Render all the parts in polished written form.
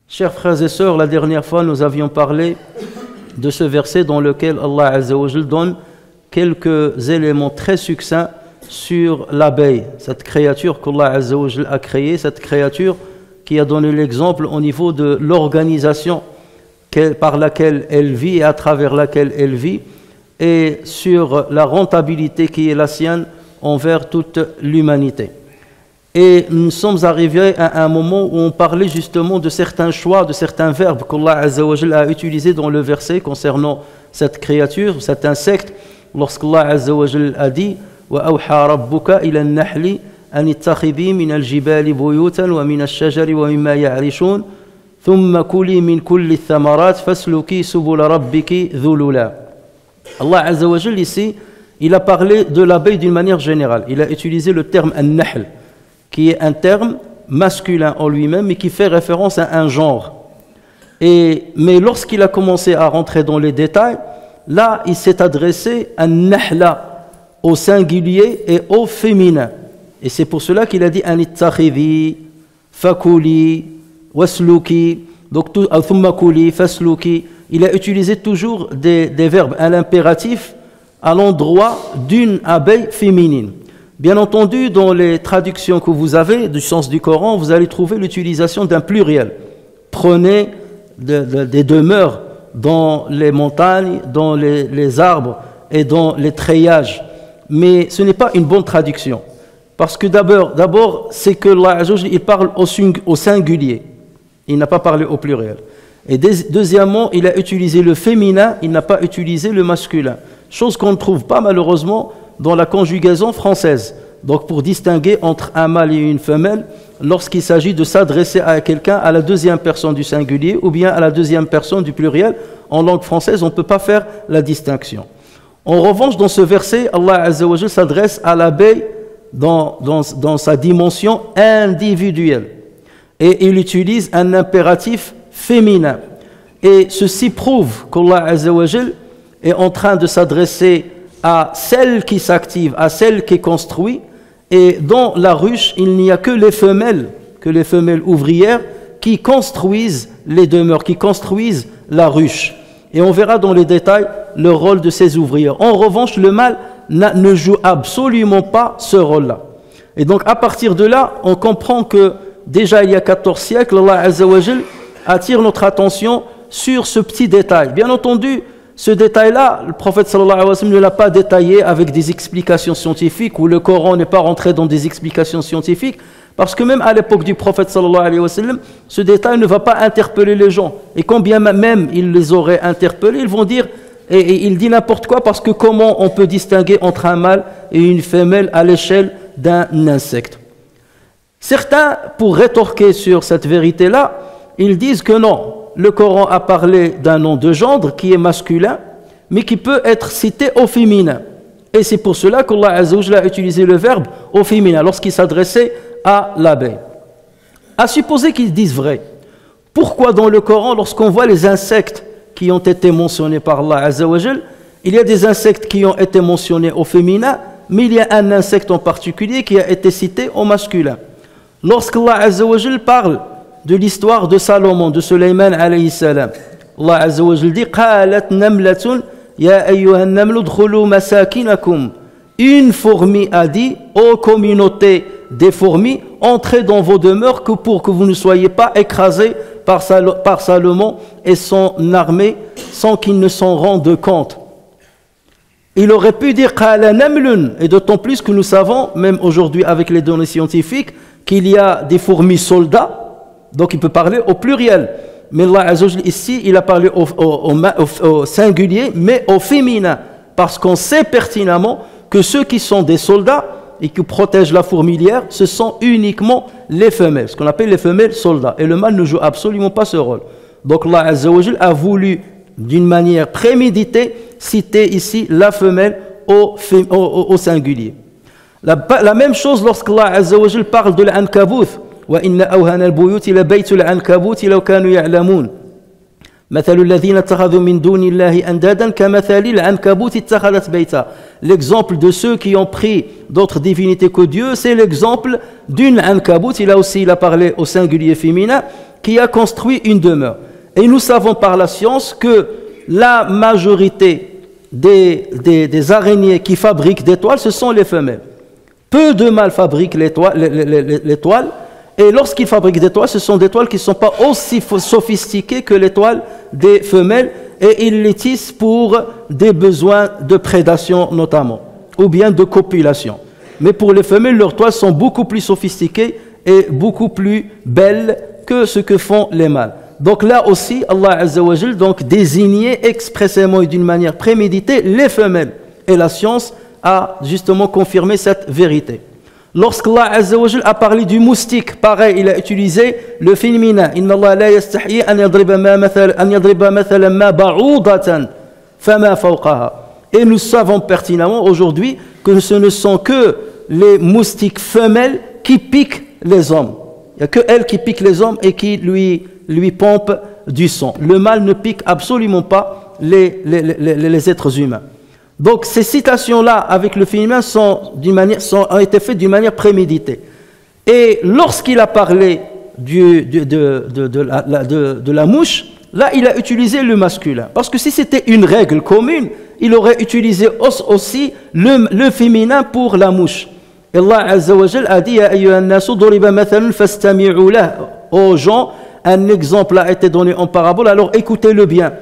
Chers frères et sœurs, la dernière fois nous avions parlé de ce verset dans lequel Allah Azza wa Jal donne quelques éléments très succincts sur l'abeille, cette créature qu'Allah Azza wa Jal a créée, cette créature qui a donné l'exemple au niveau de l'organisation par laquelle elle vit et à travers laquelle elle vit, et sur la rentabilité qui est la sienne envers toute l'humanité. Et nous sommes arrivés à un moment où on parlait justement de certains choix, de certains verbes qu'Allah Azza wa Jal a utilisés dans le verset concernant cette créature, cet insecte, lorsqu'Allah Azza wa Jal a dit وَأَوْحَى رَبُّكَ إِلَى النَّحْلِ أَنِ اتَّخِذِي مِنَ الْجِبَالِ بُيُوتًا وَمِنَ الشَّجَرِ وَمِمَّا يَعْرِشُونَ ثُمَّ كُلِي مِنْ كُلِّ الثَّمَرَاتِ فَاسْلُكِي سُبُلَ رَبِّكِ ذُلُلًا. Allah Azza wa Jal ici, il a parlé de l'abeille d'une manière générale. Il a utilisé le terme an-nahl, qui est un terme masculin en lui-même, mais qui fait référence à un genre. Mais lorsqu'il a commencé à rentrer dans les détails, là, il s'est adressé à nahla, au singulier et au féminin. Et c'est pour cela qu'il a dit anittakhidhi, fakuli, wasluki, donc thumma kuli, fasluki. Il a utilisé toujours des verbes à l'impératif à l'endroit d'une abeille féminine. Bien entendu, dans les traductions que vous avez du sens du Coran, vous allez trouver l'utilisation d'un pluriel. Prenez des demeures dans les montagnes, dans les arbres et dans les treillages. Mais ce n'est pas une bonne traduction. Parce que d'abord c'est que Allah il parle au singulier. Il n'a pas parlé au pluriel. Et deuxièmement, il a utilisé le féminin, il n'a pas utilisé le masculin. Chose qu'on ne trouve pas malheureusement dans la conjugaison française. Donc pour distinguer entre un mâle et une femelle, lorsqu'il s'agit de s'adresser à quelqu'un à la deuxième personne du singulier ou bien à la deuxième personne du pluriel, en langue française, on ne peut pas faire la distinction. En revanche, dans ce verset, Allah Azza wa Jal s'adresse à l'abeille dans sa dimension individuelle. Et il utilise un impératif féminin. Et ceci prouve qu'Allah Azza wa Jal est en train de s'adresser à celle qui s'active, à celle qui construit, et dans la ruche, il n'y a que les femelles ouvrières qui construisent les demeures, qui construisent la ruche. Et on verra dans les détails le rôle de ces ouvrières. En revanche, le mâle ne joue absolument pas ce rôle-là. Et donc à partir de là, on comprend que déjà il y a 14 siècles, Allah Azza wa Jal attire notre attention sur ce petit détail. Bien entendu, ce détail-là, le prophète sallallahu alayhi wa sallam ne l'a pas détaillé avec des explications scientifiques, ou le Coran n'est pas rentré dans des explications scientifiques, parce que même à l'époque du prophète sallallahu alayhi wa sallam, ce détail ne va pas interpeller les gens. Et quand bien même il les aurait interpellés, ils vont dire, et il dit n'importe quoi, parce que comment on peut distinguer entre un mâle et une femelle à l'échelle d'un insecte? Certains, pour rétorquer sur cette vérité-là, ils disent que non, le Coran a parlé d'un nom de gendre qui est masculin, mais qui peut être cité au féminin. Et c'est pour cela qu'Allah Azza wa Jalla a utilisé le verbe au féminin lorsqu'il s'adressait à l'abeille. À supposer qu'ils disent vrai, pourquoi dans le Coran, lorsqu'on voit les insectes qui ont été mentionnés par Allah Azza wa Jalla, il y a des insectes qui ont été mentionnés au féminin, mais il y a un insecte en particulier qui a été cité au masculin. Lorsqu'Allah Azza wa Jalla parle de l'histoire de Salomon, de Sulayman alayhi salam, Allah Azza wa Jalla dit qalat namlatun ya ayyuhan namlu udkhulu masakinakum. Une fourmi a dit, ô communauté des fourmis, entrez dans vos demeures pour que vous ne soyez pas écrasés par Salomon et son armée sans qu'ils ne s'en rendent compte. Il aurait pu dire qala namlun, et d'autant plus que nous savons, même aujourd'hui avec les données scientifiques, qu'il y a des fourmis soldats. Donc il peut parler au pluriel. Mais Allah Azza wa Jalla ici, il a parlé au singulier, mais au féminin. Parce qu'on sait pertinemment que ceux qui sont des soldats et qui protègent la fourmilière, ce sont uniquement les femelles, ce qu'on appelle les femelles soldats. Et le mâle ne joue absolument pas ce rôle. Donc Allah Azza wa Jal a voulu, d'une manière préméditée, citer ici la femelle au singulier. La même chose lorsqu'Allah Azza wa Jal parle de l'Ankabouth. وَإِنَّ أَوْهَنَ الْبُيُوتِ لَبَيْتُ الْعَنْكَبُوتِ لَوْ كَانُوا يَعْلَمُونَ مثل الذين اتخذوا من دون الله أندادا كمثل العنكبوت اتخذت بيتا. L'exemple de ceux qui ont pris d'autres divinités que Dieu, c'est l'exemple d'une Ankabout. Il a parlé au singulier féminin, qui a construit une demeure. Et nous savons par la science que la majorité des araignées qui fabriquent des toiles, ce sont les femelles. Peu de mâles fabriquent les toiles, et lorsqu'ils fabriquent des toiles, ce sont des toiles qui ne sont pas aussi sophistiquées que les toiles des femelles, et ils les tissent pour des besoins de prédation notamment, ou bien de copulation. Mais pour les femelles, leurs toiles sont beaucoup plus sophistiquées et beaucoup plus belles que ce que font les mâles. Donc là aussi, Allah Azza wa Jal donc désignait expressément et d'une manière préméditée les femelles. Et la science a justement confirmé cette vérité. Lorsqu'Allah Azza wa Jal a parlé du moustique, pareil, il a utilisé le féminin. Inna Allah la yastahi an yadriba mathalan ma ba'udatan fama fawqaha. Et nous savons pertinemment aujourd'hui que ce ne sont que les moustiques femelles qui piquent les hommes. Il n'y a que elles qui piquent les hommes et qui lui pompent du sang. Le mâle ne pique absolument pas les êtres humains. Donc ces citations-là avec le féminin ont été faites d'une manière préméditée. Et lorsqu'il a parlé de la mouche, là il a utilisé le masculin. Parce que si c'était une règle commune, il aurait utilisé aussi le féminin pour la mouche. Et Allah Azza wa Jal a dit Ya ayyuhan nasu duriba mathalun fastami'u lah. Aux gens, un exemple a été donné en parabole, alors écoutez-le bien.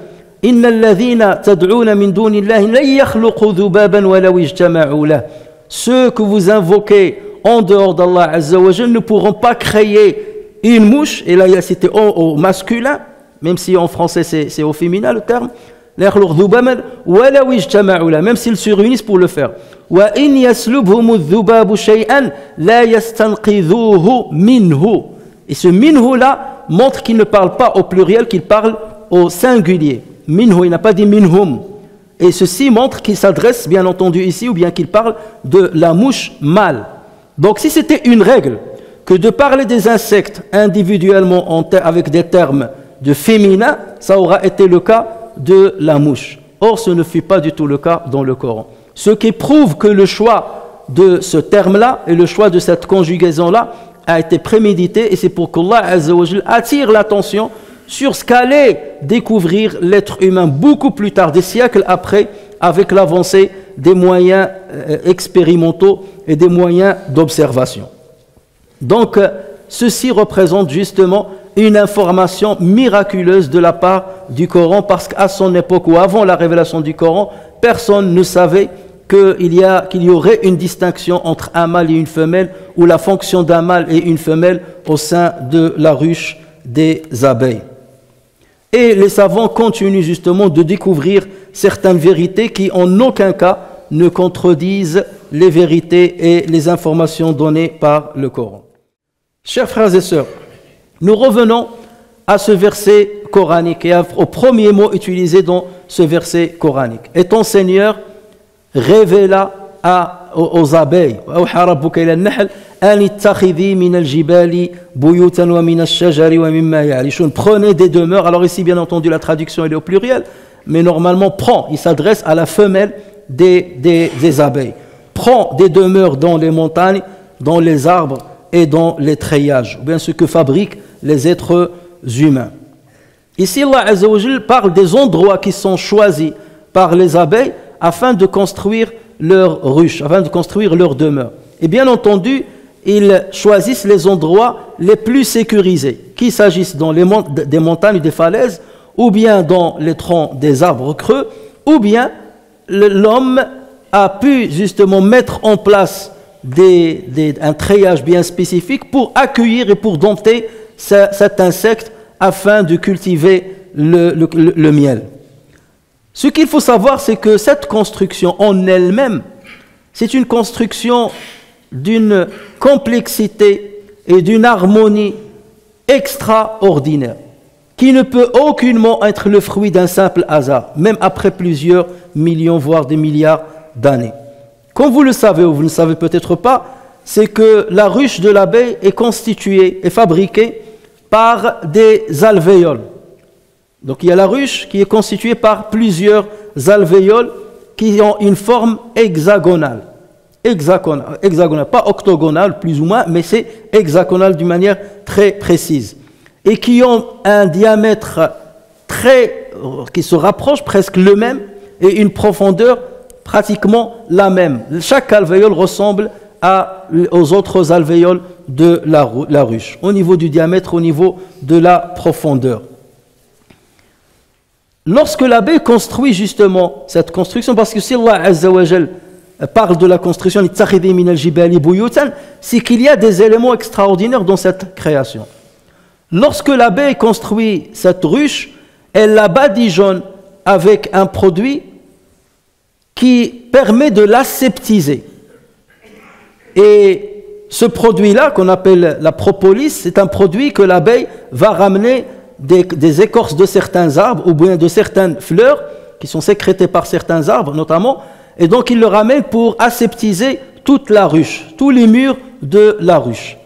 Inna alladhina tad'una min dunillahi la yakhluqu dhubaban walaw ijtama'u lah. Ceux que vous invoquez en dehors d'Allah Azza wa Jal ne pourront pas créer une mouche, et là il a cité au masculin, même si en français c'est au féminin le terme. La yakhluqu dhubaban walaw ijtama'u lah, même s'ils se réunissent pour le faire. Wa in yaslubhum adh-dhubabu shay'an la yastanqidhuhu minhu. Et ce minhu là montre qu'il ne parle pas au pluriel, qu'il parle au singulier. Minhu, il n'a pas dit minhum. Et ceci montre qu'il s'adresse bien entendu ici, ou bien qu'il parle de la mouche mâle. Donc si c'était une règle que de parler des insectes individuellement avec des termes de féminin, ça aura été le cas de la mouche. Or ce ne fut pas du tout le cas dans le Coran. Ce qui prouve que le choix de ce terme-là et le choix de cette conjugaison-là a été prémédité, et c'est pour qu'Allah Azza wa Jal attire l'attention sur ce qu'allait découvrir l'être humain beaucoup plus tard, des siècles après, avec l'avancée des moyens expérimentaux et des moyens d'observation. Donc, ceci représente justement une information miraculeuse de la part du Coran, parce qu'à son époque ou avant la révélation du Coran, personne ne savait qu'il y aurait une distinction entre un mâle et une femelle, ou la fonction d'un mâle et une femelle au sein de la ruche des abeilles. Et les savants continuent justement de découvrir certaines vérités qui en aucun cas ne contredisent les vérités et les informations données par le Coran. Chers frères et sœurs, nous revenons à ce verset coranique et au premier mot utilisé dans ce verset coranique. Et ton Seigneur révéla aux abeilles prenez des demeures. Alors ici bien entendu la traduction elle est au pluriel, mais normalement prends, il s'adresse à la femelle des abeilles. Prends des demeures dans les montagnes, dans les arbres et dans les treillages, ou bien ce que fabriquent les êtres humains. Ici Allah Azza wa Jal parle des endroits qui sont choisis par les abeilles afin de construire leur ruche, afin de construire leur demeure. Et bien entendu, ils choisissent les endroits les plus sécurisés, qu'il s'agisse dans des montagnes, des falaises, ou bien dans les troncs des arbres creux, ou bien l'homme a pu justement mettre en place un treillage bien spécifique pour accueillir et pour dompter cet insecte afin de cultiver le miel. Ce qu'il faut savoir, c'est que cette construction en elle-même, c'est une construction d'une complexité et d'une harmonie extraordinaire, qui ne peut aucunement être le fruit d'un simple hasard, même après plusieurs millions, voire des milliards d'années. Comme vous le savez ou vous ne le savez peut-être pas, c'est que la ruche de l'abeille est constituée et fabriquée par des alvéoles. Donc il y a la ruche qui est constituée par plusieurs alvéoles qui ont une forme hexagonale. Hexagonale, pas octogonale plus ou moins, mais c'est hexagonal d'une manière très précise. Et qui ont un diamètre qui se rapproche presque le même et une profondeur pratiquement la même. Chaque alvéole ressemble aux autres alvéoles de la ruche, au niveau du diamètre, au niveau de la profondeur. Lorsque l'abeille construit justement cette construction, parce que si Allah Azza wa Jal parle de la construction, c'est qu'il y a des éléments extraordinaires dans cette création. Lorsque l'abeille construit cette ruche, elle la badigeonne avec un produit qui permet de l'aseptiser. Et ce produit-là, qu'on appelle la propolis, c'est un produit que l'abeille va ramener des écorces de certains arbres ou bien de certaines fleurs qui sont sécrétées par certains arbres notamment, et donc il le ramène pour aseptiser toute la ruche, tous les murs de la ruche.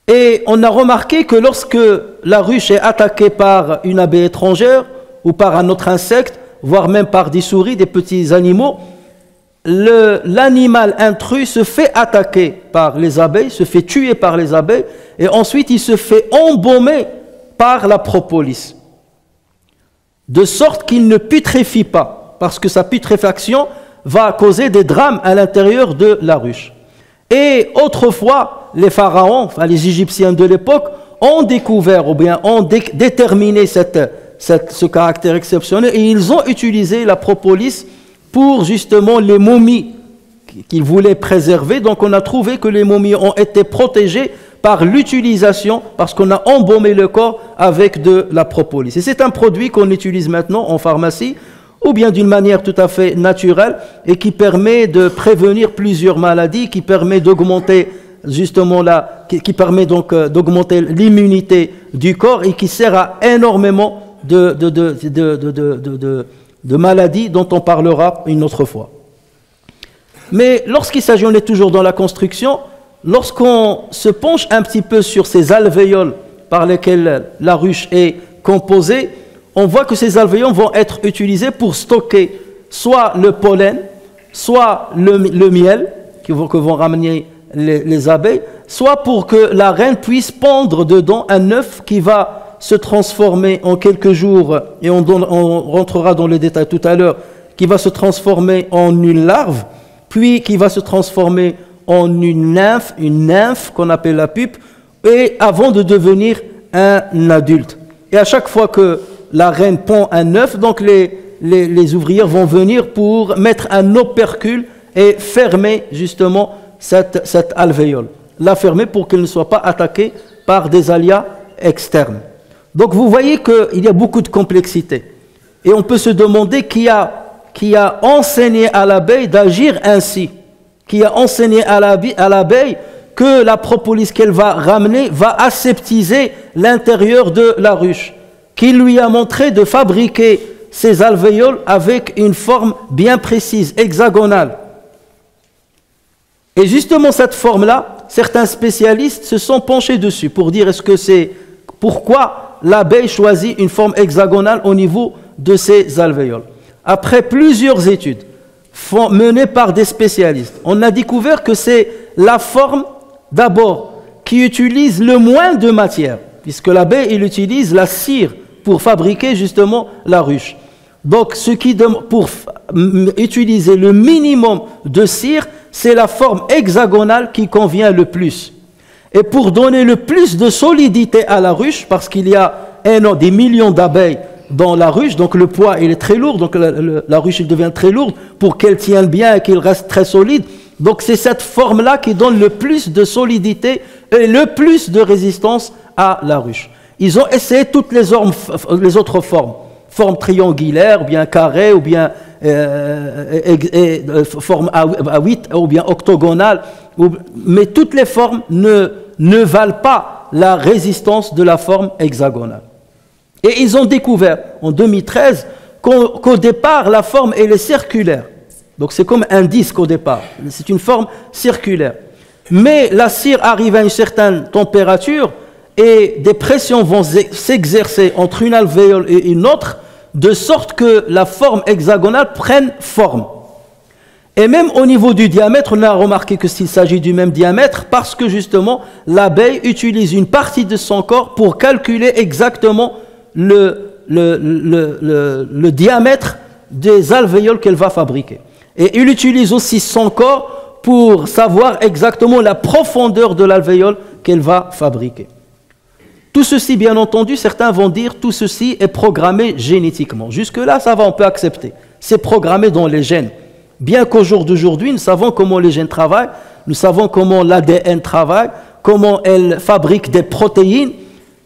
Et on a remarqué que lorsque la ruche est attaquée par une abeille étrangère ou par un autre insecte, voire même par des souris, des petits animaux, l'animal intrus se fait attaquer par les abeilles, se fait tuer par les abeilles, et ensuite il se fait embaumer par la propolis, de sorte qu'il ne putréfie pas, parce que sa putréfaction va causer des drames à l'intérieur de la ruche. Et autrefois, les pharaons, enfin les Égyptiens de l'époque, ont découvert ou bien ont déterminé ce caractère exceptionnel, et ils ont utilisé la propolis pour justement les momies qu'ils voulaient préserver. Donc on a trouvé que les momies ont été protégées par l'utilisation, parce qu'on a embaumé le corps avec de la propolis. Et c'est un produit qu'on utilise maintenant en pharmacie, ou bien d'une manière tout à fait naturelle, et qui permet de prévenir plusieurs maladies, qui permet d'augmenter justement qui permet donc d'augmenter l'immunité du corps, et qui sert à énormément de maladies dont on parlera une autre fois. Mais lorsqu'il s'agit, on est toujours dans la construction, lorsqu'on se penche un petit peu sur ces alvéoles par lesquelles la ruche est composée, on voit que ces alvéoles vont être utilisés pour stocker soit le pollen, soit le miel que vont ramener les abeilles, soit pour que la reine puisse pondre dedans un œuf qui va se transformer en quelques jours, et on rentrera dans les détails tout à l'heure, qui va se transformer en une larve, puis qui va se transformer en une nymphe qu'on appelle la pupe, et avant de devenir un adulte. Et à chaque fois que la reine pond un œuf, donc les ouvrières vont venir pour mettre un opercule et fermer justement cette alvéole. La fermer pour qu'elle ne soit pas attaquée par des aléas externes. Donc vous voyez qu'il y a beaucoup de complexité. Et on peut se demander qui a enseigné à l'abeille d'agir ainsi, qui a enseigné à l'abeille que la propolis qu'elle va ramener va aseptiser l'intérieur de la ruche, qui lui a montré de fabriquer ces alvéoles avec une forme bien précise, hexagonale. Et justement cette forme-là, certains spécialistes se sont penchés dessus pour dire pourquoi l'abeille choisit une forme hexagonale au niveau de ses alvéoles. Après plusieurs études menées par des spécialistes, on a découvert que c'est la forme d'abord qui utilise le moins de matière, puisque l'abeille il utilise la cire pour fabriquer justement la ruche. Donc pour utiliser le minimum de cire, c'est la forme hexagonale qui convient le plus. Et pour donner le plus de solidité à la ruche, parce qu'il y a des millions d'abeilles dans la ruche, donc le poids il est très lourd, donc la ruche elle devient très lourde pour qu'elle tienne bien et qu'elle reste très solide. Donc c'est cette forme-là qui donne le plus de solidité et le plus de résistance à la ruche. Ils ont essayé toutes les autres formes. forme triangulaire, ou bien carré, ou bien forme A8, ou bien octogonale. Mais toutes les formes ne valent pas la résistance de la forme hexagonale. Et ils ont découvert en 2013 qu'au départ, la forme elle est circulaire. Donc c'est comme un disque au départ, c'est une forme circulaire. Mais la cire arrive à une certaine température et des pressions vont s'exercer entre une alvéole et une autre, de sorte que la forme hexagonale prenne forme. Et même au niveau du diamètre, on a remarqué que s'il s'agit du même diamètre, parce que justement, l'abeille utilise une partie de son corps pour calculer exactement le diamètre des alvéoles qu'elle va fabriquer. Et il utilise aussi son corps pour savoir exactement la profondeur de l'alvéole qu'elle va fabriquer. Tout ceci, bien entendu, certains vont dire tout ceci est programmé génétiquement. Jusque-là, ça va, on peut accepter. C'est programmé dans les gènes. Bien qu'au jour d'aujourd'hui, nous savons comment les gènes travaillent, nous savons comment l'ADN travaille, comment elle fabrique des protéines,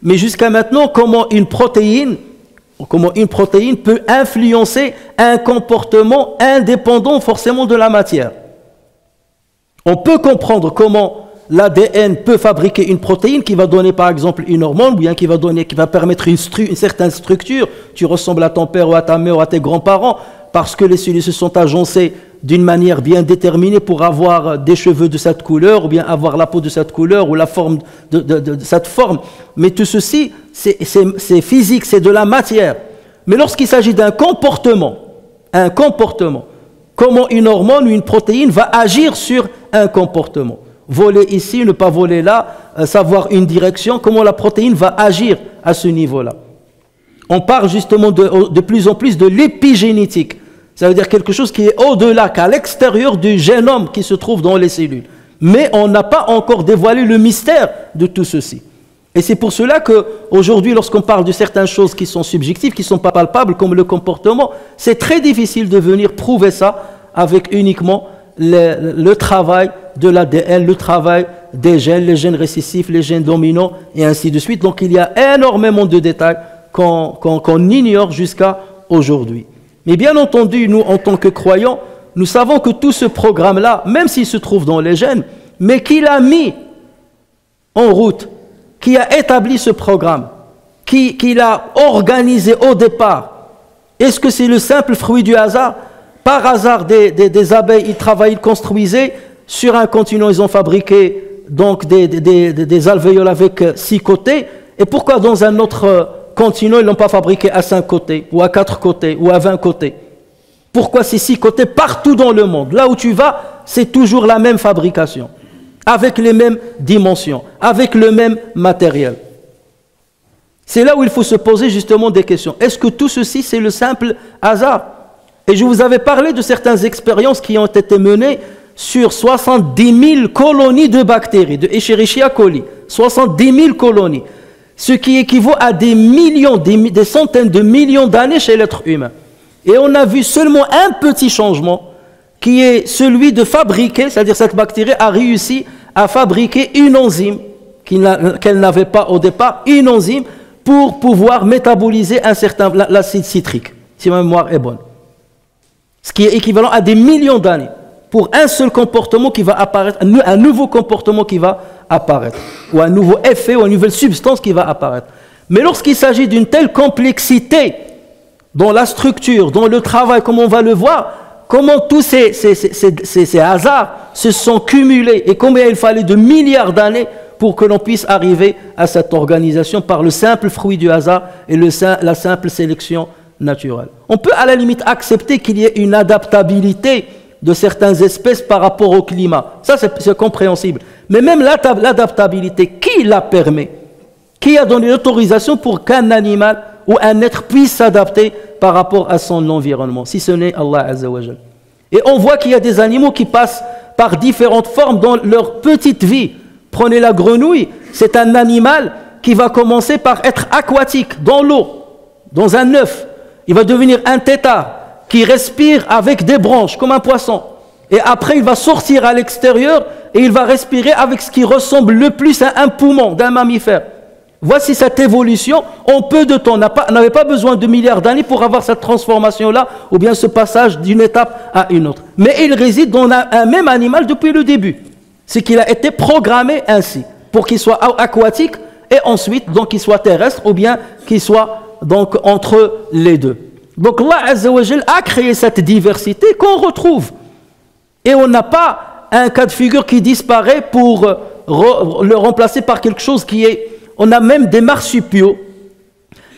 mais jusqu'à maintenant, comment une protéine peut influencer un comportement indépendant forcément de la matière. On peut comprendre comment l'ADN peut fabriquer une protéine qui va donner par exemple une hormone, ou bien qui va permettre une certaine structure. Tu ressembles à ton père ou à ta mère ou à tes grands-parents parce que les cellules se sont agencées d'une manière bien déterminée pour avoir des cheveux de cette couleur, ou bien avoir la peau de cette couleur, ou la forme de cette forme. Mais tout ceci, c'est physique, c'est de la matière. Mais lorsqu'il s'agit d'un comportement, comment une hormone ou une protéine va agir sur un comportement. Voler ici, ne pas voler là, savoir une direction, comment la protéine va agir à ce niveau-là. On parle justement de plus en plus de l'épigénétique. Ça veut dire quelque chose qui est au-delà, qu'à l'extérieur du génome qui se trouve dans les cellules. Mais on n'a pas encore dévoilé le mystère de tout ceci. Et c'est pour cela qu'aujourd'hui, lorsqu'on parle de certaines choses qui sont subjectives, qui ne sont pas palpables, comme le comportement, c'est très difficile de venir prouver ça avec uniquement le travail de l'ADN, le travail des gènes, les gènes récessifs, les gènes dominants, et ainsi de suite. Donc il y a énormément de détails qu'on ignore jusqu'à aujourd'hui. Mais bien entendu, nous, en tant que croyants, nous savons que tout ce programme-là, même s'il se trouve dans les gènes, mais qu'il a mis en route, qui a établi ce programme, qui l'a organisé au départ, est-ce que c'est le simple fruit du hasard? Par hasard, des abeilles, ils travaillaient, ils construisaient, sur un continent, ils ont fabriqué donc des alvéoles avec 6 côtés, et pourquoi dans un autre continent, ils ne l'ont pas fabriqué à 5 côtés, ou à 4 côtés, ou à 20 côtés? Pourquoi ces 6 côtés partout dans le monde? Là où tu vas, c'est toujours la même fabrication, avec les mêmes dimensions, avec le même matériel. C'est là où il faut se poser justement des questions. Est-ce que tout ceci, c'est le simple hasard? Et je vous avais parlé de certaines expériences qui ont été menées sur 70 000 colonies de bactéries, de Escherichia coli, 70 000 colonies, ce qui équivaut à des millions, des centaines de millions d'années chez l'être humain. Et on a vu seulement un petit changement, qui est celui de fabriquer, c'est-à-dire cette bactérie a réussi à fabriquer une enzyme qu'elle n'avait pas au départ, une enzyme pour pouvoir métaboliser l'acide citrique, si ma mémoire est bonne. Ce qui est équivalent à des millions d'années pour un seul comportement qui va apparaître, un nouveau comportement qui va apparaître, ou un nouveau effet, ou une nouvelle substance qui va apparaître. Mais lorsqu'il s'agit d'une telle complexité dans la structure, dans le travail, comme on va le voir, comment tous ces hasards se sont cumulés et combien il fallait de milliards d'années pour que l'on puisse arriver à cette organisation par le simple fruit du hasard et la simple sélection naturelle. On peut à la limite accepter qu'il y ait une adaptabilité de certaines espèces par rapport au climat. Ça, c'est compréhensible. Mais même l'adaptabilité, qui la permet? Qui a donné l'autorisation pour qu'un animal ou un être puisse s'adapter par rapport à son environnement, si ce n'est Allah Azza wa Jal. Et on voit qu'il y a des animaux qui passent par différentes formes dans leur petite vie. Prenez la grenouille, c'est un animal qui va commencer par être aquatique, dans l'eau, dans un œuf. Il va devenir un tétard qui respire avec des branches, comme un poisson. Et après, il va sortir à l'extérieur et il va respirer avec ce qui ressemble le plus à un poumon d'un mammifère. Voici cette évolution en peu de temps. On n'avait pas besoin de milliards d'années pour avoir cette transformation-là, ou bien ce passage d'une étape à une autre. Mais il réside dans un même animal depuis le début. C'est qu'il a été programmé ainsi, pour qu'il soit aquatique, et ensuite, donc, qu'il soit terrestre, ou bien qu'il soit donc entre les deux. Donc, Allah Azza wa Jal a créé cette diversité qu'on retrouve. Et on n'a pas un cas de figure qui disparaît pour le remplacer par quelque chose qui est... On a même des marsupiaux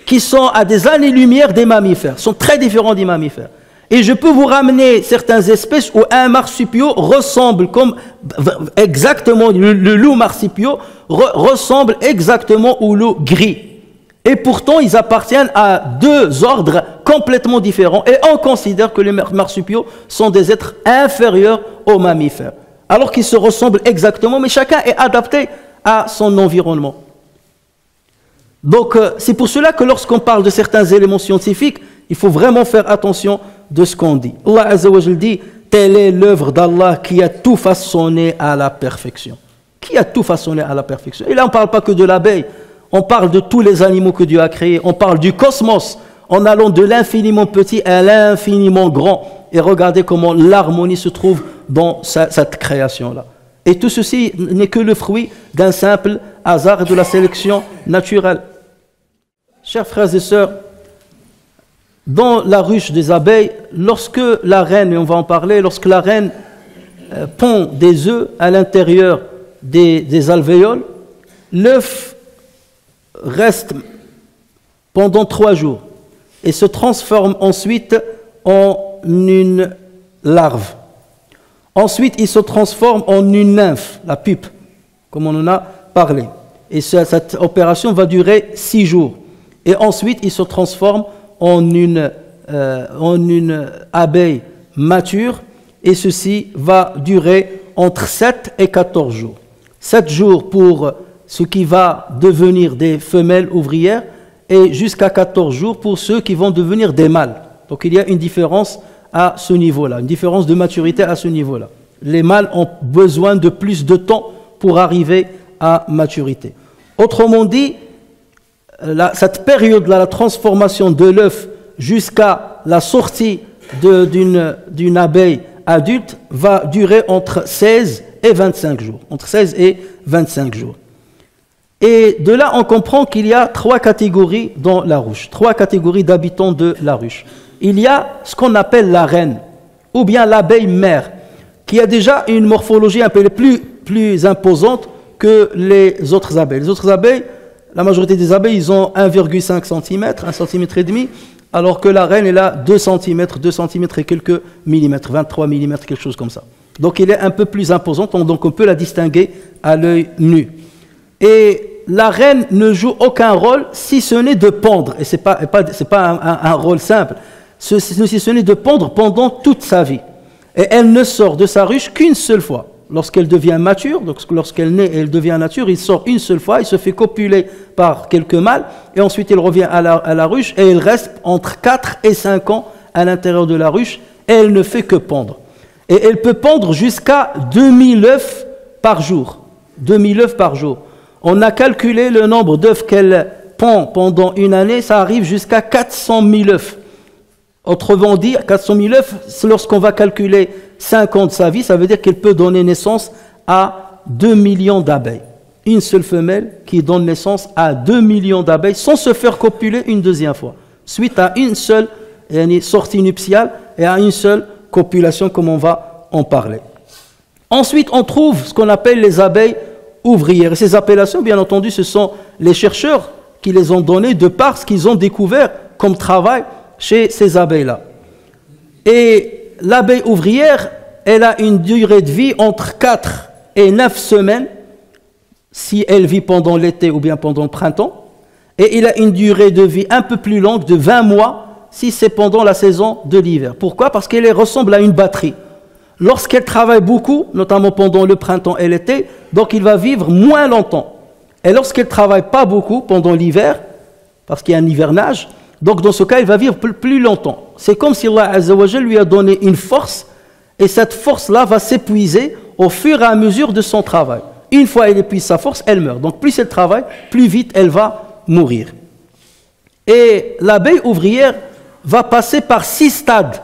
qui sont à des années-lumière des mammifères, sont très différents des mammifères. Et je peux vous ramener certaines espèces où un marsupiau ressemble comme exactement, le loup marsupiau ressemble exactement au loup gris. Et pourtant, ils appartiennent à deux ordres complètement différents. Et on considère que les marsupiaux sont des êtres inférieurs aux mammifères. Alors qu'ils se ressemblent exactement, mais chacun est adapté à son environnement. Donc, c'est pour cela que lorsqu'on parle de certains éléments scientifiques, il faut vraiment faire attention de ce qu'on dit. Allah Azza wa Jal dit, telle est l'œuvre d'Allah qui a tout façonné à la perfection. Qui a tout façonné à la perfection? Et là, on ne parle pas que de l'abeille, on parle de tous les animaux que Dieu a créés, on parle du cosmos, en allant de l'infiniment petit à l'infiniment grand. Et regardez comment l'harmonie se trouve dans cette création-là. Et tout ceci n'est que le fruit d'un simple hasard et de la sélection naturelle. Chers frères et sœurs, dans la ruche des abeilles, lorsque la reine, et on va en parler, lorsque la reine pond des œufs à l'intérieur des alvéoles, l'œuf reste pendant 3 jours et se transforme ensuite en une larve. Ensuite, il se transforme en une nymphe, la pupe, comme on en a parlé. Et cette opération va durer 6 jours. Et ensuite, il se transforme en une abeille mature. Et ceci va durer entre 7 et 14 jours. 7 jours pour ce qui va devenir des femelles ouvrières et jusqu'à 14 jours pour ceux qui vont devenir des mâles. Donc il y a une différence à ce niveau-là, une différence de maturité à ce niveau-là. Les mâles ont besoin de plus de temps pour arriver à maturité. Autrement dit, cette période-là, la transformation de l'œuf jusqu'à la sortie d'une abeille adulte va durer entre 16 et 25 jours. Entre 16 et 25 jours. Et de là, on comprend qu'il y a 3 catégories dans la ruche, 3 catégories d'habitants de la ruche. Il y a ce qu'on appelle la reine, ou bien l'abeille mère, qui a déjà une morphologie un peu plus imposante que les autres abeilles. Les autres abeilles, la majorité des abeilles, ils ont 1,5 cm, 1,5 cm, alors que la reine, elle a 2 cm et quelques millimètres, 23 mm, quelque chose comme ça. Donc, elle est un peu plus imposante, donc on peut la distinguer à l'œil nu. Et la reine ne joue aucun rôle si ce n'est de pondre, et ce n'est pas un rôle simple, si ce n'est de pondre pendant toute sa vie. Et elle ne sort de sa ruche qu'une seule fois. Lorsqu'elle devient mature, donc lorsqu'elle naît et elle devient nature, il sort une seule fois, il se fait copuler par quelques mâles, et ensuite il revient à la ruche, et il reste entre 4 et 5 ans à l'intérieur de la ruche, et elle ne fait que pondre. Et elle peut pondre jusqu'à 2000 œufs par jour. 2000 œufs par jour. On a calculé le nombre d'œufs qu'elle pond pendant une année, ça arrive jusqu'à 400 000 œufs. Autrement dit, 400 000 œufs, lorsqu'on va calculer 5 ans de sa vie, ça veut dire qu'elle peut donner naissance à 2 millions d'abeilles. Une seule femelle qui donne naissance à 2 millions d'abeilles sans se faire copuler une deuxième fois, suite à une seule sortie nuptiale et à une seule copulation, comme on va en parler. Ensuite, on trouve ce qu'on appelle les abeilles ouvrières. Et ces appellations, bien entendu, ce sont les chercheurs qui les ont données de par ce qu'ils ont découvert comme travail chez ces abeilles-là. Et l'abeille ouvrière, elle a une durée de vie entre 4 et 9 semaines, si elle vit pendant l'été ou bien pendant le printemps. Et il a une durée de vie un peu plus longue, de 20 mois, si c'est pendant la saison de l'hiver. Pourquoi? Parce qu'elle ressemble à une batterie. Lorsqu'elle travaille beaucoup, notamment pendant le printemps et l'été, donc il va vivre moins longtemps. Et lorsqu'elle ne travaille pas beaucoup pendant l'hiver, parce qu'il y a un hivernage, donc dans ce cas, il va vivre plus longtemps. C'est comme si Allah Azza wa Jal lui a donné une force, et cette force-là va s'épuiser au fur et à mesure de son travail. Une fois elle épuise sa force, elle meurt. Donc plus elle travaille, plus vite elle va mourir. Et l'abeille ouvrière va passer par 6 stades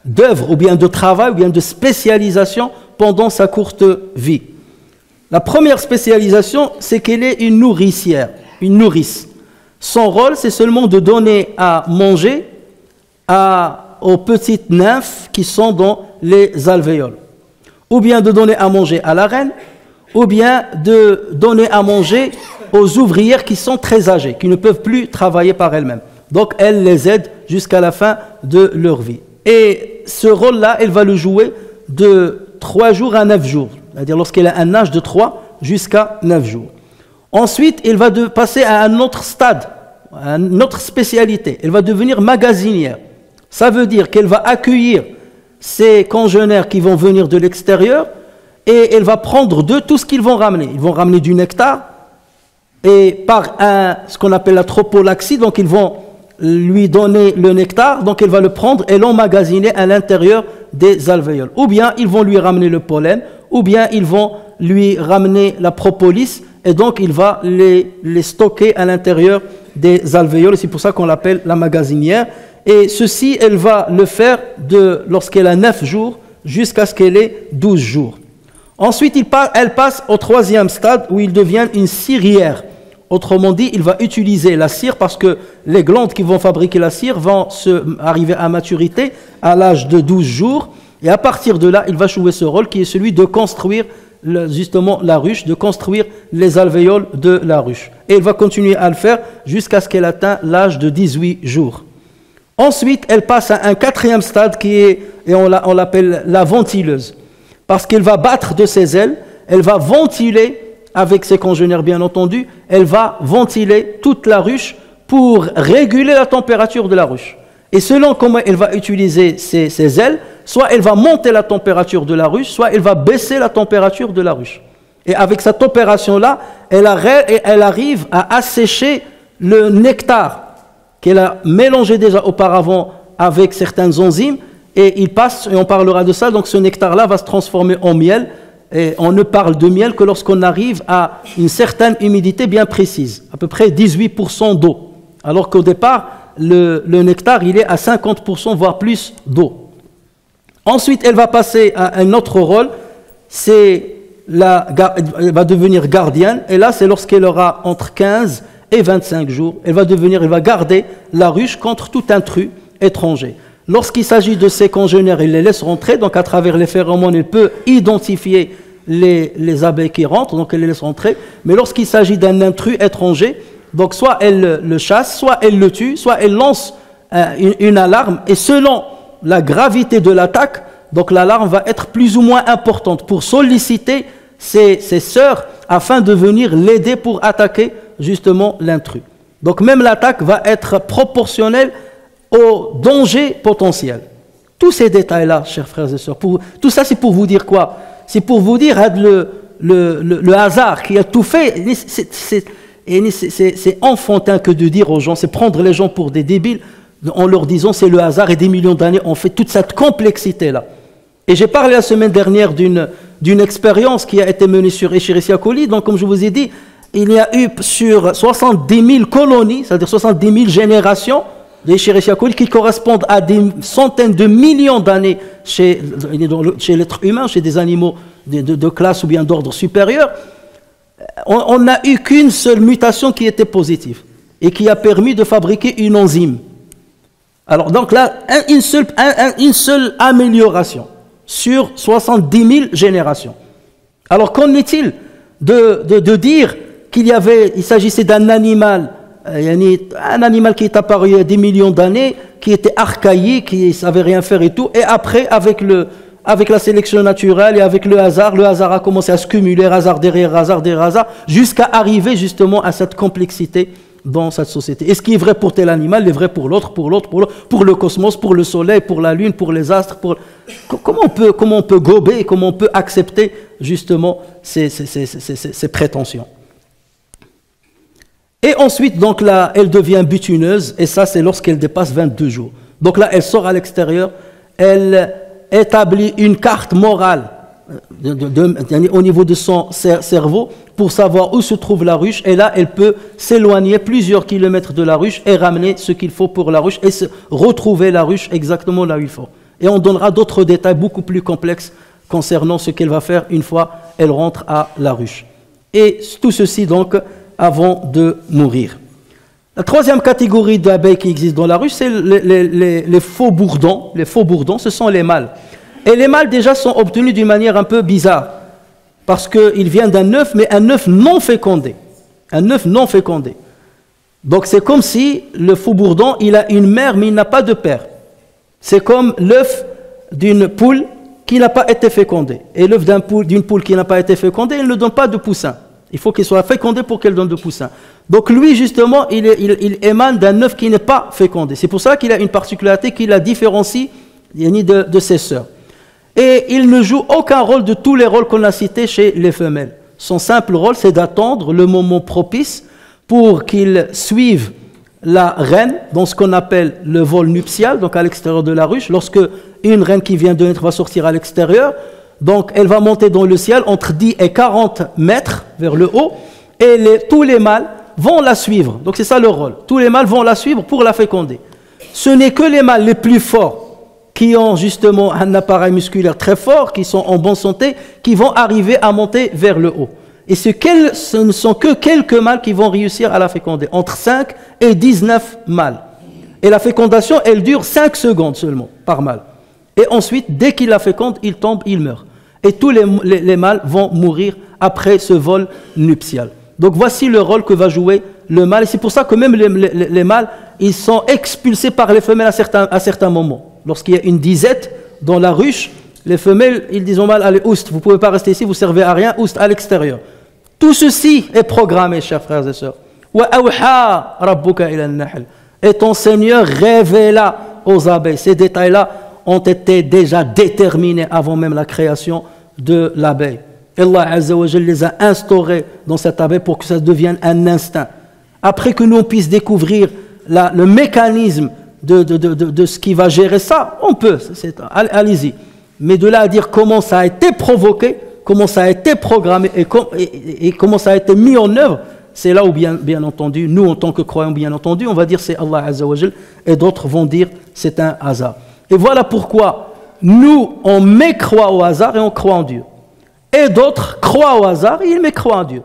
d'œuvre, ou bien de travail, ou bien de spécialisation pendant sa courte vie. La première spécialisation, c'est qu'elle est une nourricière, une nourrice. Son rôle, c'est seulement de donner à manger aux petites nymphes qui sont dans les alvéoles. Ou bien de donner à manger à la reine, ou bien de donner à manger aux ouvrières qui sont très âgées, qui ne peuvent plus travailler par elles-mêmes. Donc, elle les aide jusqu'à la fin de leur vie. Et ce rôle-là, elle va le jouer de 3 jours à 9 jours, c'est-à-dire lorsqu'elle a un âge de 3 jusqu'à 9 jours. Ensuite, elle va passer à un autre stade, à une autre spécialité. Elle va devenir magasinière. Ça veut dire qu'elle va accueillir ses congénères qui vont venir de l'extérieur et elle va prendre d'eux tout ce qu'ils vont ramener. Ils vont ramener du nectar et par ce qu'on appelle la tropolaxie, donc ils vont lui donner le nectar, donc elle va le prendre et l'emmagasiner à l'intérieur des alvéoles. Ou bien ils vont lui ramener le pollen, ou bien ils vont lui ramener la propolis et donc il va les stocker à l'intérieur des alvéoles. C'est pour ça qu'on l'appelle la magasinière. Et ceci, elle va le faire lorsqu'elle a 9 jours jusqu'à ce qu'elle ait 12 jours. Ensuite, elle passe au 3e stade où il devient une cirière. Autrement dit, il va utiliser la cire parce que les glandes qui vont fabriquer la cire vont arriver à maturité à l'âge de 12 jours. Et à partir de là, il va jouer ce rôle qui est celui de construire justement la ruche, de construire les alvéoles de la ruche. Et il va continuer à le faire jusqu'à ce qu'elle atteigne l'âge de 18 jours. Ensuite, elle passe à un 4e stade et on l'appelle la ventileuse. Parce qu'elle va battre de ses ailes, elle va ventiler avec ses congénères bien entendu, elle va ventiler toute la ruche pour réguler la température de la ruche. Et selon comment elle va utiliser ses ailes, soit elle va monter la température de la ruche, soit elle va baisser la température de la ruche. Et avec cette opération-là, elle arrive à assécher le nectar qu'elle a mélangé déjà auparavant avec certaines enzymes, et il passe, et on parlera de ça, donc ce nectar-là va se transformer en miel, et on ne parle de miel que lorsqu'on arrive à une certaine humidité bien précise, à peu près 18% d'eau, alors qu'au départ, le nectar, il est à 50%, voire plus d'eau. Ensuite, elle va passer à un autre rôle, elle va devenir gardienne, et là, c'est lorsqu'elle aura entre 15 et 25 jours, elle va garder la ruche contre tout intrus étranger. Lorsqu'il s'agit de ses congénères, il les laisse rentrer, donc à travers les phéromones, il peut identifier les abeilles qui rentrent, donc elle les laisse rentrer. Mais lorsqu'il s'agit d'un intrus étranger, donc soit elle le chasse, soit elle le tue, soit elle lance une alarme, et selon la gravité de l'attaque, donc l'alarme va être plus ou moins importante pour solliciter ses sœurs afin de venir l'aider pour attaquer justement l'intrus. Donc même l'attaque va être proportionnelle au danger potentiel. Tous ces détails-là, chers frères et sœurs, tout ça c'est pour vous dire quoi? C'est pour vous dire le hasard qui a tout fait. C'est enfantin que de dire aux gens, c'est prendre les gens pour des débiles en leur disant c'est le hasard et des millions d'années ont fait toute cette complexité-là. Et j'ai parlé la semaine dernière d'une expérience qui a été menée sur Escherichia coli. Donc comme je vous ai dit, il y a eu sur 70 000 colonies, c'est-à-dire 70 000 générations d'Escherichia coli qui correspondent à des centaines de millions d'années chez l'être humain, chez des animaux de classe ou bien d'ordre supérieur. On n'a eu qu'une seule mutation qui était positive et qui a permis de fabriquer une enzyme. Alors donc là, une seule amélioration sur 70 000 générations. Alors qu'en est-il de dire il s'agissait d'un animal, un animal qui est apparu il y a des millions d'années, qui était archaïque, qui ne savait rien faire et tout, et après, avec la sélection naturelle et avec le hasard a commencé à se cumuler, hasard derrière hasard, jusqu'à arriver justement à cette complexité dans cette société. Et ce qui est vrai pour tel animal est vrai pour l'autre, pour le cosmos, pour le soleil, pour la lune, pour les astres. Comment on peut gober, comment on peut accepter justement ces prétentions? Et ensuite, donc là, elle devient butineuse, et ça, c'est lorsqu'elle dépasse 22 jours. Donc là, elle sort à l'extérieur, elle établit une carte morale au niveau de son cerveau pour savoir où se trouve la ruche, et là elle peut s'éloigner plusieurs kilomètres de la ruche et ramener ce qu'il faut pour la ruche et retrouver la ruche exactement là où il faut. Et on donnera d'autres détails beaucoup plus complexes concernant ce qu'elle va faire une fois elle rentre à la ruche. Et tout ceci donc avant de mourir. La troisième catégorie d'abeilles qui existe dans la ruche, c'est les faux bourdons. Les faux bourdons, ce sont les mâles. Et les mâles déjà sont obtenus d'une manière un peu bizarre, parce qu'ils viennent d'un œuf, mais un œuf non fécondé. Un œuf non fécondé. Donc c'est comme si le faux bourdon, il a une mère, mais il n'a pas de père. C'est comme l'œuf d'une poule qui n'a pas été fécondée. Et l'œuf d'une poule qui n'a pas été fécondée, il ne donne pas de poussin. Il faut qu'il soit fécondé pour qu'elle donne de poussin. Donc lui, justement, il émane d'un œuf qui n'est pas fécondé. C'est pour ça qu'il a une particularité qui la différencie de ses sœurs. Et il ne joue aucun rôle de tous les rôles qu'on a cités chez les femelles. Son simple rôle, c'est d'attendre le moment propice pour qu'il suive la reine dans ce qu'on appelle le vol nuptial, donc à l'extérieur de la ruche. Lorsque une reine qui vient de naître va sortir à l'extérieur, donc elle va monter dans le ciel entre 10 et 40 mètres vers le haut, et tous les mâles vont la suivre. Donc c'est ça leur rôle. Tous les mâles vont la suivre pour la féconder. Ce n'est que les mâles les plus forts, qui ont justement un appareil musculaire très fort, qui sont en bonne santé, qui vont arriver à monter vers le haut. Et ce ne sont que quelques mâles qui vont réussir à la féconder, entre 5 et 19 mâles. Et la fécondation, elle dure 5 secondes seulement par mâle. Et ensuite, dès qu'il la féconde, il tombe, il meurt. Et tous les mâles vont mourir après ce vol nuptial. Donc voici le rôle que va jouer le mâle. Et c'est pour ça que même les mâles, ils sont expulsés par les femelles à certains moments. Lorsqu'il y a une disette dans la ruche, les femelles, ils disent au mâle, allez, oust, vous ne pouvez pas rester ici, vous ne servez à rien, oust à l'extérieur. Tout ceci est programmé, chers frères et sœurs. Et ton Seigneur révéla aux abeilles. Ces détails-là ont été déjà déterminés avant même la création de l'abeille. Allah Azza wa Jalla les a instaurés dans cette abeille pour que ça devienne un instinct. Après que nous puissions découvrir le mécanisme de ce qui va gérer ça, on peut, allez-y. Mais de là à dire comment ça a été provoqué, comment ça a été programmé et comment ça a été mis en œuvre, c'est là où bien entendu, nous en tant que croyants bien entendu, on va dire c'est Allah Azza wa Jalla, et d'autres vont dire c'est un hasard. Et voilà pourquoi nous on mécroit au hasard et on croit en Dieu. Et d'autres croient au hasard et ils mécroient en Dieu.